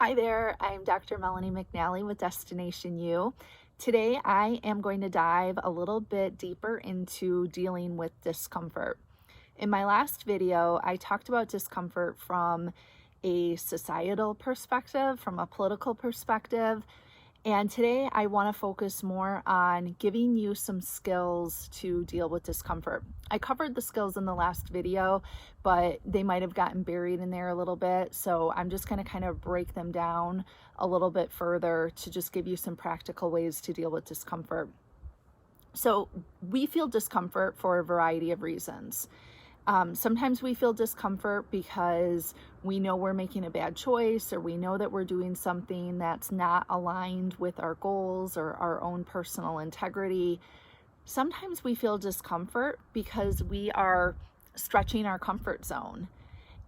Hi there, I'm Dr. Melanie McNally with Destination U. Today I am going to dive a little bit deeper into dealing with discomfort. In my last video, I talked about discomfort from a societal perspective, from a political perspective, and today I want to focus more on giving you some skills to deal with discomfort. I covered the skills in the last video, but they might have gotten buried in there a little bit. So I'm just going to kind of break them down a little bit further to just give you some practical ways to deal with discomfort. So we feel discomfort for a variety of reasons. Sometimes we feel discomfort because we know we're making a bad choice, or we know that we're doing something that's not aligned with our goals or our own personal integrity. Sometimes we feel discomfort because we are stretching our comfort zone.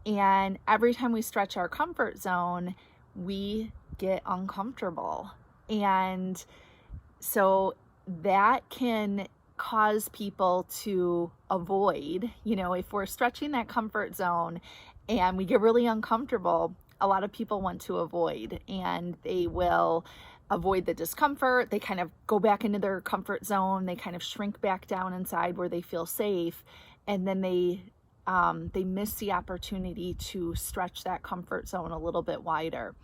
And every time we stretch our comfort zone, we get uncomfortable. And so that can cause people to avoid, if we're stretching that comfort zone and we get really uncomfortable, a lot of people want to avoid, and they will avoid the discomfort. They kind of go back into their comfort zone. They kind of shrink back down inside where they feel safe. And then they miss the opportunity to stretch that comfort zone a little bit wider.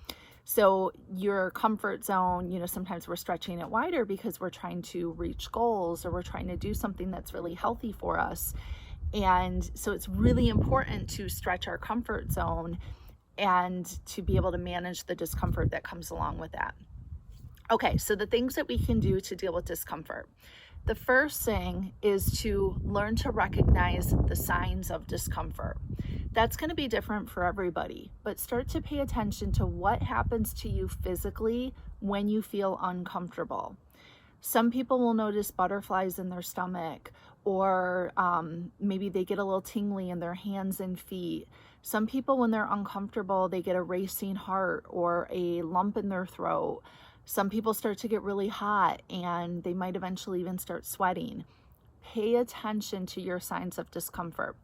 So your comfort zone, sometimes we're stretching it wider because we're trying to reach goals, or we're trying to do something that's really healthy for us. And so it's really important to stretch our comfort zone and to be able to manage the discomfort that comes along with that. Okay, so the things that we can do to deal with discomfort. The first thing is to learn to recognize the signs of discomfort. That's going to be different for everybody, but start to pay attention to what happens to you physically when you feel uncomfortable. Some people will notice butterflies in their stomach, or maybe they get a little tingly in their hands and feet. Some people, when they're uncomfortable, they get a racing heart or a lump in their throat. Some people start to get really hot, and they might eventually even start sweating. Pay attention to your signs of discomfort.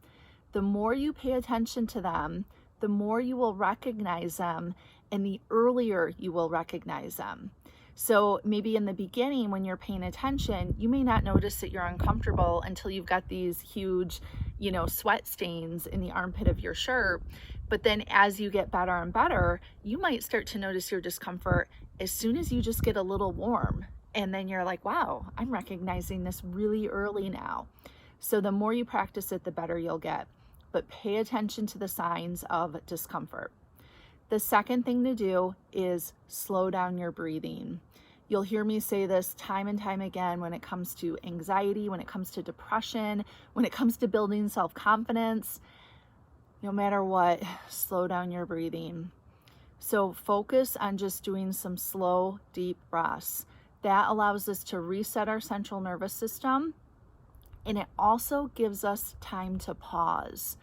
The more you pay attention to them, the more you will recognize them, and the earlier you will recognize them. So maybe in the beginning, when you're paying attention, you may not notice that you're uncomfortable until you've got these huge, sweat stains in the armpit of your shirt. But then as you get better and better, you might start to notice your discomfort as soon as you just get a little warm. And then you're like, wow, I'm recognizing this really early now. So the more you practice it, the better you'll get. But pay attention to the signs of discomfort. The second thing to do is slow down your breathing. You'll hear me say this time and time again when it comes to anxiety, when it comes to depression, when it comes to building self-confidence. No matter what, slow down your breathing. So focus on just doing some slow, deep breaths. That allows us to reset our central nervous system, and it also gives us time to pause.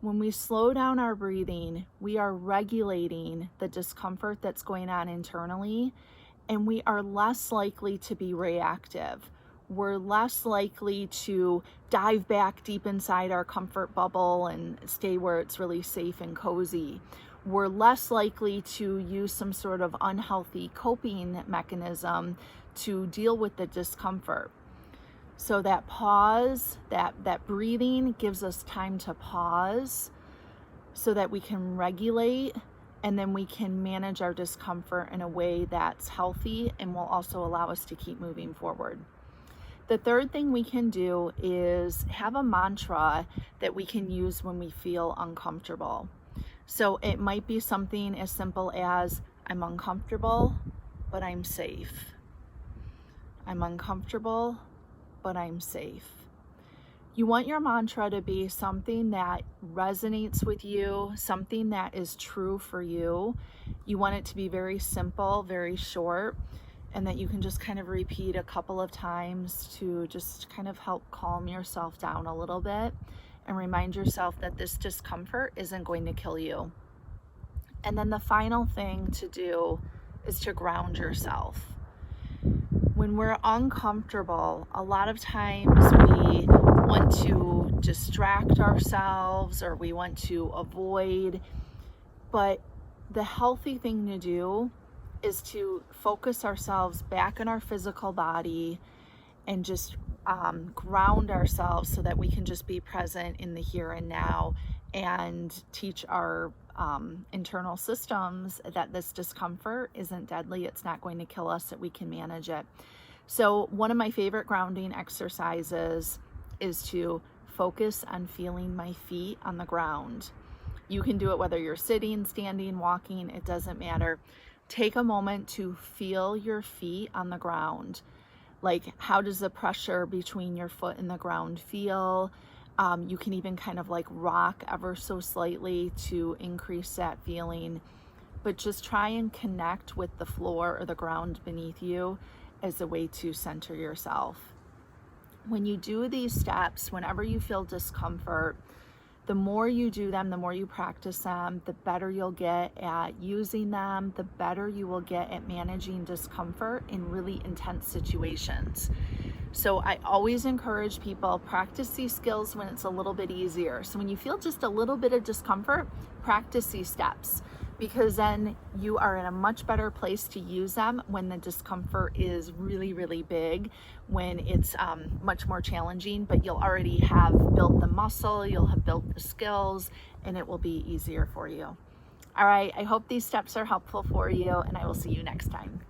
When we slow down our breathing, we are regulating the discomfort that's going on internally, and we are less likely to be reactive. We're less likely to dive back deep inside our comfort bubble and stay where it's really safe and cozy. We're less likely to use some sort of unhealthy coping mechanism to deal with the discomfort. So that pause, that breathing gives us time to pause so that we can regulate, and then we can manage our discomfort in a way that's healthy and will also allow us to keep moving forward. The third thing we can do is have a mantra that we can use when we feel uncomfortable. So it might be something as simple as, I'm uncomfortable, but I'm safe. I'm uncomfortable, but I'm safe. You want your mantra to be something that resonates with you, something that is true for you. You want it to be very simple, very short, and that you can just kind of repeat a couple of times to just kind of help calm yourself down a little bit and remind yourself that this discomfort isn't going to kill you. And then the final thing to do is to ground yourself. When we're uncomfortable, a lot of times we want to distract ourselves, or we want to avoid, but the healthy thing to do is to focus ourselves back in our physical body and just ground ourselves so that we can just be present in the here and now, and teach our internal systems that this discomfort isn't deadly, it's not going to kill us, that we can manage it. So one of my favorite grounding exercises is to focus on feeling my feet on the ground. You can do it whether you're sitting, standing, walking, it doesn't matter. Take a moment to feel your feet on the ground. Like, how does the pressure between your foot and the ground feel? You can even kind of like rock ever so slightly to increase that feeling, but just try and connect with the floor or the ground beneath you as a way to center yourself. When you do these steps, whenever you feel discomfort, the more you do them, the more you practice them, the better you'll get at using them, the better you will get at managing discomfort in really intense situations. So I always encourage people, practice these skills when it's a little bit easier. So when you feel just a little bit of discomfort, practice these steps, because then you are in a much better place to use them when the discomfort is really, really big, when it's much more challenging, but you'll already have built the muscle, you'll have built the skills, and it will be easier for you. All right, I hope these steps are helpful for you, and I will see you next time.